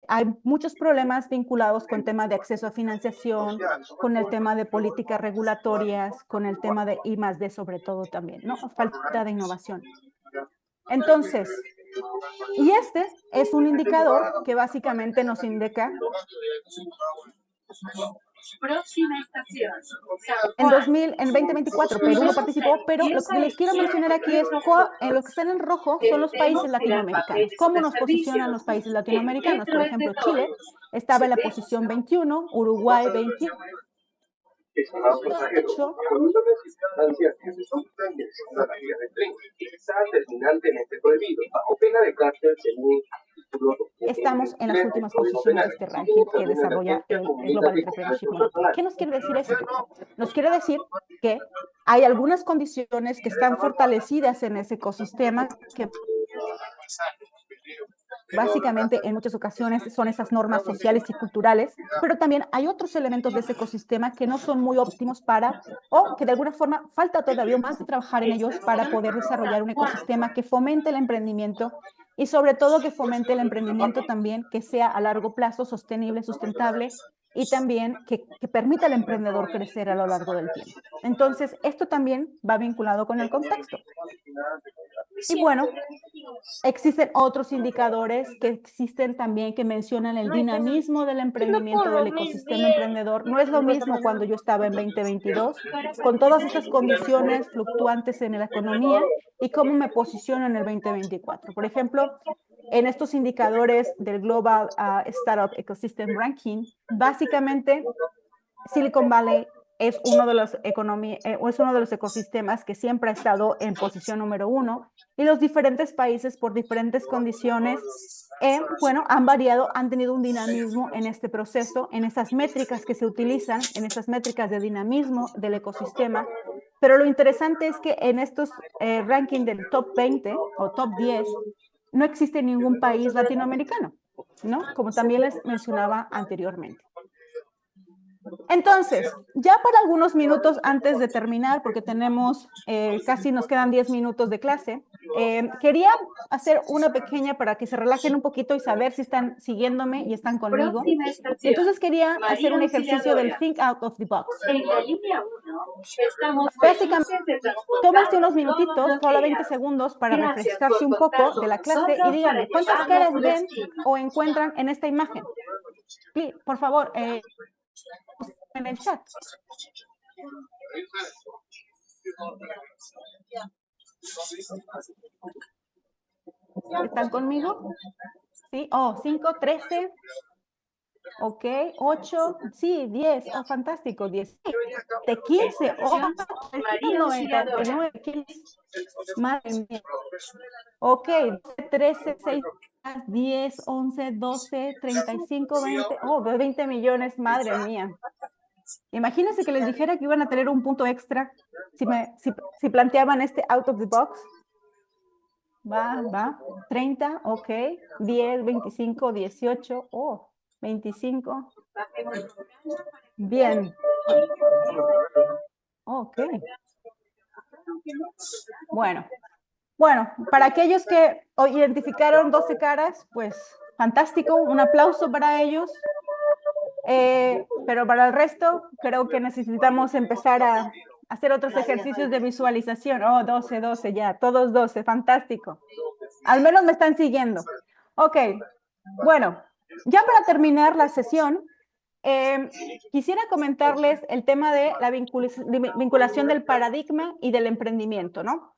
hay muchos problemas vinculados con temas de acceso a financiación, con el tema de políticas regulatorias, con el tema de I+D sobre todo también, ¿no? Falta de innovación. Entonces, y este es un indicador que básicamente nos indica Próxima estación. en 2024 Perú no participó, pero lo que les quiero mencionar aquí es en lo que están en rojo son los países latinoamericanos. ¿Cómo nos posicionan los países latinoamericanos? Por ejemplo, Chile estaba en la posición 21, Uruguay 28, estamos en las últimas posiciones de este ranking que desarrolla el Global Entrepreneurship Monitor. ¿Qué nos quiere decir esto? Nos quiere decir que hay algunas condiciones que están fortalecidas en ese ecosistema que básicamente en muchas ocasiones son esas normas sociales y culturales, pero también hay otros elementos de ese ecosistema que no son muy óptimos o que de alguna forma falta todavía más de trabajar en ellos para poder desarrollar un ecosistema que fomente el emprendimiento y sobre todo que fomente el emprendimiento también que sea a largo plazo sostenible, sustentable y también que permita al emprendedor crecer a lo largo del tiempo. Entonces, esto también va vinculado con el contexto. Y bueno, existen otros indicadores que existen también que mencionan el dinamismo del emprendimiento, del ecosistema emprendedor. No es lo mismo cuando yo estaba en 2022, con todas estas condiciones fluctuantes en la economía y cómo me posiciono en el 2024. Por ejemplo, en estos indicadores del Global Startup Ecosystem Ranking, básicamente Silicon Valley es uno de los ecosistemas que siempre ha estado en posición número 1 y los diferentes países por diferentes condiciones, han variado, han tenido un dinamismo en este proceso, en esas métricas que se utilizan, en esas métricas de dinamismo del ecosistema. Pero lo interesante es que en estos rankings del top 20 o top 10 no existe ningún país latinoamericano, ¿no? Como también les mencionaba anteriormente. Entonces, ya para algunos minutos antes de terminar, porque casi nos quedan 10 minutos de clase, quería hacer una pequeña para que se relajen un poquito y saber si están siguiéndome y están conmigo. Entonces quería hacer un ejercicio del Think Out of the Box. Básicamente, tómense unos minutitos, solo 20 segundos, para refrescarse un poco de la clase y díganme, ¿cuántas caras ven o encuentran en esta imagen? Sí, por favor, en el chat. ¿Están conmigo? Sí, 5, 13. Ok, 8, sí, 10, fantástico, 10. De 15, 99, 15. Madre mía. Ok, 13, 6, 10, 11, 12, 35, 20, 20 millones, madre mía. Imagínense que les dijera que iban a tener un punto extra si planteaban este out of the box. Va, 30, ok, 10, 25, 18, 25. Bien. Ok. Bueno, para aquellos que identificaron 12 caras, pues fantástico, un aplauso para ellos. Pero para el resto, creo que necesitamos empezar a hacer otros ejercicios de visualización. 12, ya, todos 12, fantástico. Al menos me están siguiendo. Ok, bueno, ya para terminar la sesión, quisiera comentarles el tema de la vinculación del paradigma y del emprendimiento, ¿no?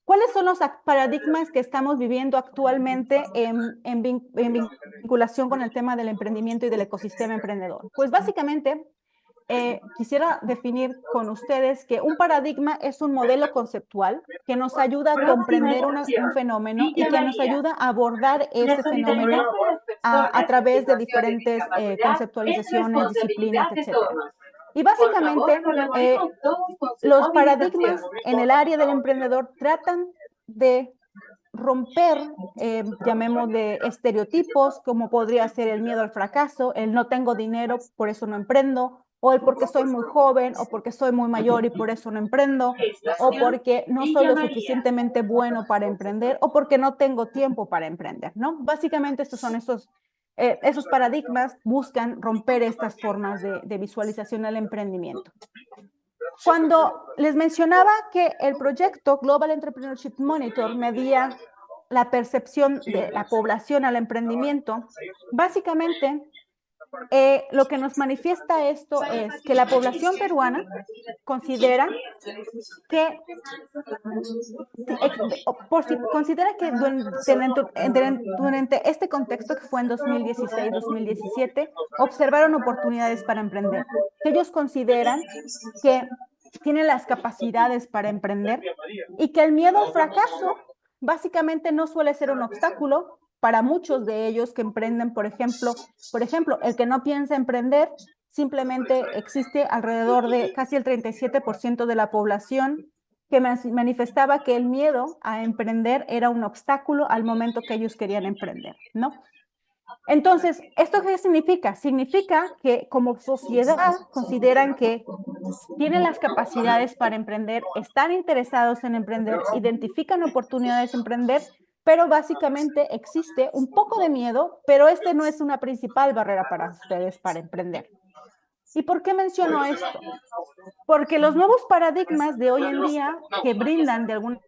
¿Cuáles son los paradigmas que estamos viviendo actualmente en vinculación con el tema del emprendimiento y del ecosistema emprendedor? Pues básicamente, quisiera definir con ustedes que un paradigma es un modelo conceptual que nos ayuda a comprender un fenómeno y que nos ayuda a abordar ese fenómeno a través de diferentes conceptualizaciones, disciplinas, etc. Y básicamente, los paradigmas en el área del emprendedor tratan de romper, llamémosle estereotipos, como podría ser el miedo al fracaso, el no tengo dinero, por eso no emprendo, o el porque soy muy joven, o porque soy muy mayor y por eso no emprendo, o porque no soy lo suficientemente bueno para emprender, o porque no tengo tiempo para emprender, ¿no? Básicamente estos son esos esos paradigmas buscan romper estas formas de visualización del emprendimiento. Cuando les mencionaba que el proyecto Global Entrepreneurship Monitor medía la percepción de la población al emprendimiento, básicamente lo que nos manifiesta esto es que la población peruana considera que durante este contexto, que fue en 2016-2017, observaron oportunidades para emprender. Ellos consideran que tienen las capacidades para emprender y que el miedo al fracaso básicamente no suele ser un obstáculo para muchos de ellos que emprenden. Por ejemplo, el que no piensa emprender, simplemente existe alrededor de casi el 37% de la población que manifestaba que el miedo a emprender era un obstáculo al momento que ellos querían emprender, ¿no? Entonces, ¿esto qué significa? Significa que como sociedad consideran que tienen las capacidades para emprender, están interesados en emprender, identifican oportunidades de emprender, pero básicamente existe un poco de miedo, pero este no es una principal barrera para ustedes para emprender. ¿Y por qué menciono esto? Porque los nuevos paradigmas de hoy en día que brindan de alguna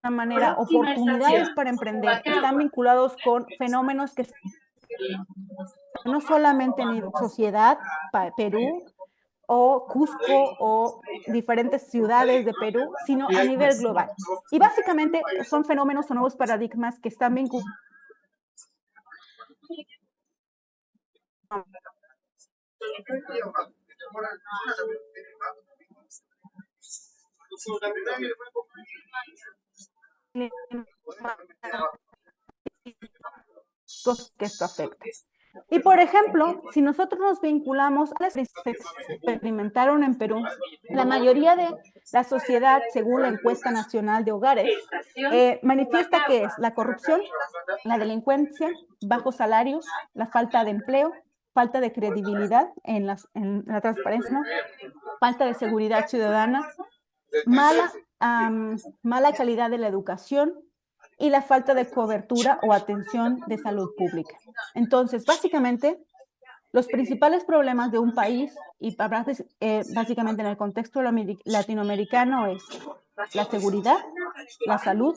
manera oportunidades para emprender están vinculados con fenómenos que no solamente en sociedad, Perú, o Cusco, o diferentes ciudades de Perú, sino a nivel global. Y básicamente son fenómenos o nuevos paradigmas que están vinculados que esto afecta. Y por ejemplo, si nosotros nos vinculamos a las que se experimentaron en Perú, la mayoría de la sociedad, según la encuesta nacional de hogares, manifiesta que es la corrupción, la delincuencia, bajos salarios, la falta de empleo, falta de credibilidad en la transparencia, ¿no? Falta de seguridad ciudadana, mala calidad de la educación y la falta de cobertura o atención de salud pública. Entonces, básicamente, los principales problemas de un país, y básicamente en el contexto latinoamericano, es la seguridad, la salud,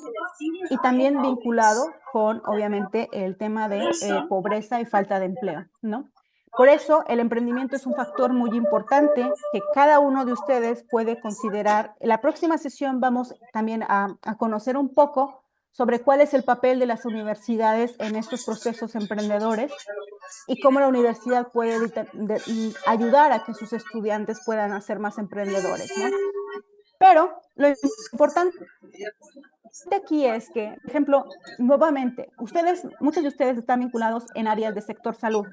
y también vinculado con, obviamente, el tema de pobreza y falta de empleo, ¿no? Por eso, el emprendimiento es un factor muy importante que cada uno de ustedes puede considerar. En la próxima sesión vamos también a conocer un poco sobre cuál es el papel de las universidades en estos procesos emprendedores y cómo la universidad puede ayudar a que sus estudiantes puedan ser más emprendedores, ¿no? Pero lo importante aquí es que, por ejemplo, nuevamente, muchos de ustedes están vinculados en áreas de sector salud.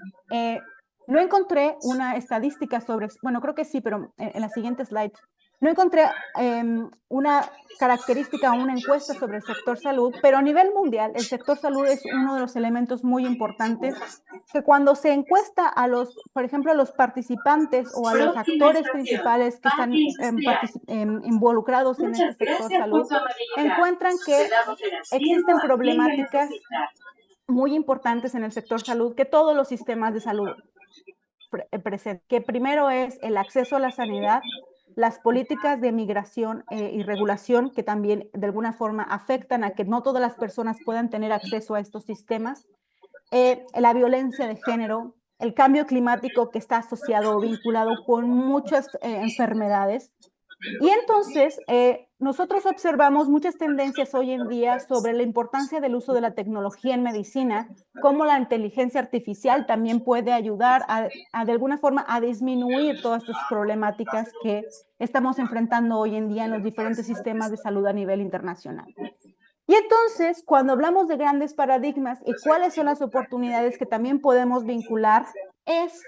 No encontré una estadística sobre, bueno, creo que sí, pero en la siguiente slide, no encontré una característica o una encuesta sobre el sector salud, pero a nivel mundial, el sector salud es uno de los elementos muy importantes que cuando se encuesta a por ejemplo, a los participantes o a los actores principales que están involucrados en este sector salud, encuentran que existen problemáticas muy importantes en el sector salud que todos los sistemas de salud presentan, que primero es el acceso a la sanidad, las políticas de migración y regulación que también de alguna forma afectan a que no todas las personas puedan tener acceso a estos sistemas, la violencia de género, el cambio climático que está asociado o vinculado con muchas enfermedades. Y entonces, nosotros observamos muchas tendencias hoy en día sobre la importancia del uso de la tecnología en medicina, cómo la inteligencia artificial también puede ayudar de alguna forma a disminuir todas estas problemáticas que estamos enfrentando hoy en día en los diferentes sistemas de salud a nivel internacional. Y entonces, cuando hablamos de grandes paradigmas y cuáles son las oportunidades que también podemos vincular, es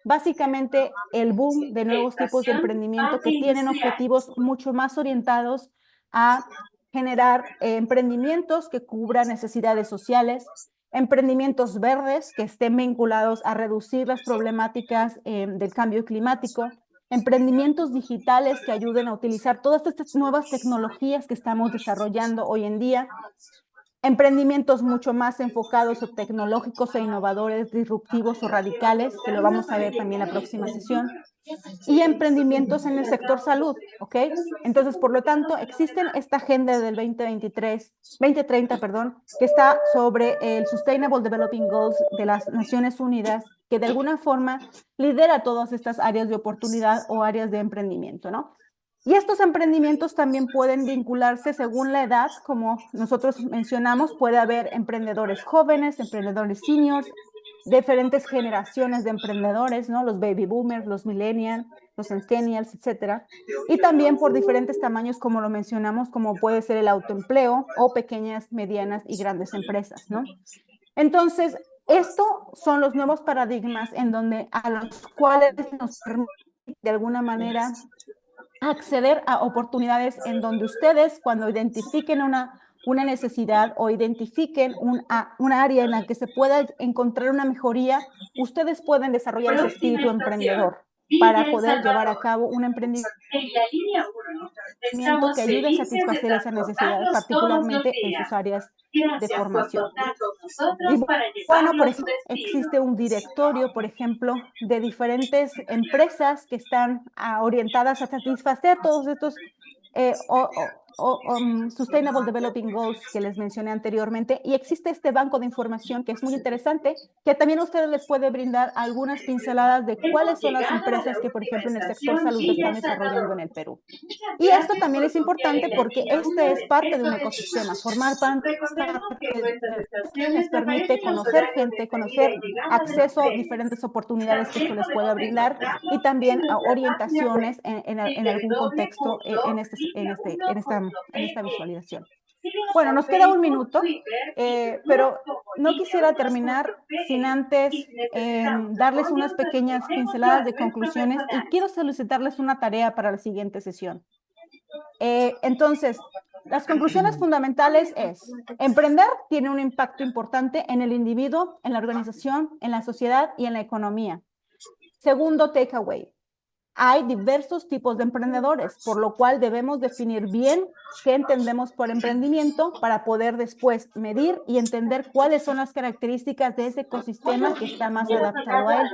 básicamente el boom de nuevos tipos de emprendimiento que tienen objetivos mucho más orientados a generar emprendimientos que cubran necesidades sociales, emprendimientos verdes que estén vinculados a reducir las problemáticas del cambio climático, emprendimientos digitales que ayuden a utilizar todas estas nuevas tecnologías que estamos desarrollando hoy en día, emprendimientos mucho más enfocados o tecnológicos e innovadores, disruptivos o radicales, que lo vamos a ver también en la próxima sesión, y emprendimientos en el sector salud, ¿ok? Entonces, por lo tanto, existen esta agenda del 2030, perdón, que está sobre el Sustainable Developing Goals de las Naciones Unidas, que de alguna forma lidera todas estas áreas de oportunidad o áreas de emprendimiento, ¿no? Y estos emprendimientos también pueden vincularse según la edad, como nosotros mencionamos, puede haber emprendedores jóvenes, emprendedores seniors, diferentes generaciones de emprendedores, ¿no? Los baby boomers, los millennials, los centennials, etcétera. Y también por diferentes tamaños, como lo mencionamos, como puede ser el autoempleo o pequeñas, medianas y grandes empresas, ¿no? Entonces, estos son los nuevos paradigmas en donde a los cuales nos permite de alguna manera acceder a oportunidades en donde ustedes, cuando identifiquen una necesidad o identifiquen un área en la que se pueda encontrar una mejoría, ustedes pueden desarrollar ese espíritu emprendedor para poder llevar a cabo un emprendimiento que ayude a satisfacer esa necesidad, particularmente en sus áreas de formación. Y bueno, por ejemplo, existe un directorio, por ejemplo, de diferentes empresas que están orientadas a satisfacer todos estos Sustainable Developing Goals que les mencioné anteriormente, y existe este banco de información que es muy interesante, que también a ustedes les puede brindar algunas pinceladas de cuáles son las empresas que, por ejemplo, en el sector salud están desarrollando en el Perú. Y esto también es importante porque este es parte de un ecosistema. Formar parte les permite conocer gente, conocer acceso a diferentes oportunidades que esto les pueda brindar y también orientaciones en algún contexto en esta visualización. Bueno, nos queda un minuto, pero no quisiera terminar sin antes darles unas pequeñas pinceladas de conclusiones y quiero solicitarles una tarea para la siguiente sesión. Entonces, las conclusiones fundamentales es: emprender tiene un impacto importante en el individuo, en la organización, en la sociedad y en la economía. Segundo takeaway: hay diversos tipos de emprendedores, por lo cual debemos definir bien qué entendemos por emprendimiento para poder después medir y entender cuáles son las características de ese ecosistema que está más adaptado a él.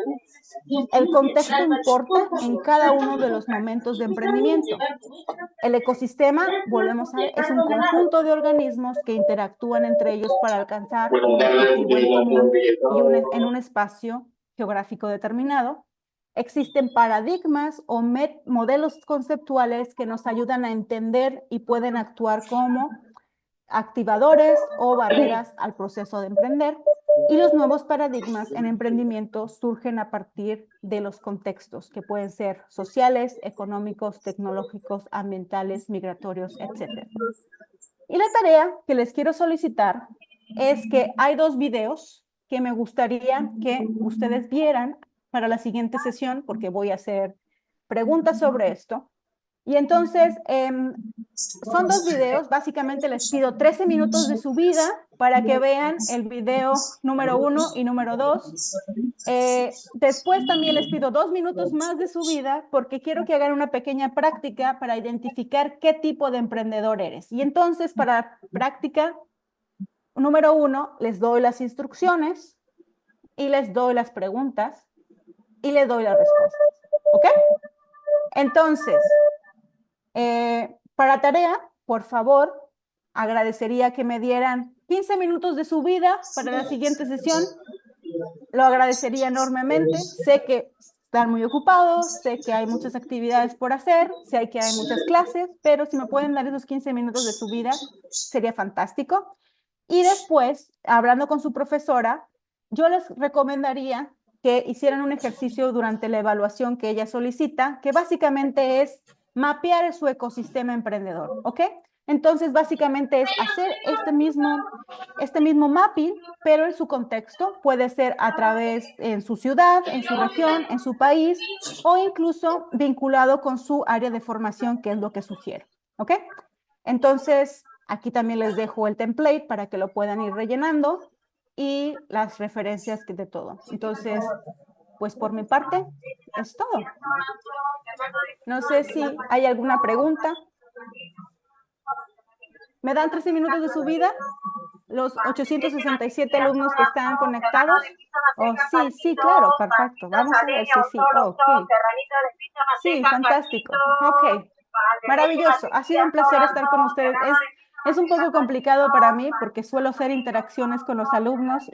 El contexto importa en cada uno de los momentos de emprendimiento. El ecosistema, volvemos a ver, es un conjunto de organismos que interactúan entre ellos para alcanzar un objetivo en común y en un espacio geográfico determinado. Existen paradigmas o modelos conceptuales que nos ayudan a entender y pueden actuar como activadores o barreras al proceso de emprender. Y los nuevos paradigmas en emprendimiento surgen a partir de los contextos que pueden ser sociales, económicos, tecnológicos, ambientales, migratorios, etc. Y la tarea que les quiero solicitar es que hay 2 videos que me gustaría que ustedes vieran para la siguiente sesión, porque voy a hacer preguntas sobre esto. Y entonces, son 2 videos, básicamente les pido 13 minutos de su vida para que vean el video número 1 y número 2. Después también les pido 2 minutos más de su vida porque quiero que hagan una pequeña práctica para identificar qué tipo de emprendedor eres. Y entonces, para práctica número 1, les doy las instrucciones y les doy las preguntas y les doy las respuestas. ¿Ok? Entonces, para tarea, por favor, agradecería que me dieran 15 minutos de su vida para la siguiente sesión. Lo agradecería enormemente. Sé que están muy ocupados, sé que hay muchas actividades por hacer, sé que hay muchas clases, pero si me pueden dar esos 15 minutos de su vida, sería fantástico. Y después, hablando con su profesora, yo les recomendaría que hicieran un ejercicio durante la evaluación que ella solicita, que básicamente es mapear su ecosistema emprendedor, ¿ok? Entonces, básicamente es hacer este mismo mapping, pero en su contexto. Puede ser a través en su ciudad, en su región, en su país, o incluso vinculado con su área de formación, que es lo que sugiero, ¿ok? Entonces, aquí también les dejo el template para que lo puedan ir rellenando y las referencias de todo. Entonces, pues por mi parte, es todo. No sé si hay alguna pregunta. ¿Me dan 13 minutos de su vida? los 867 alumnos que están conectados. Oh, sí, sí, claro, perfecto. Vamos a ver si sí. Ok. Sí, fantástico. Ok, maravilloso. Ha sido un placer estar con ustedes. Es un poco complicado para mí porque suelo hacer interacciones con los alumnos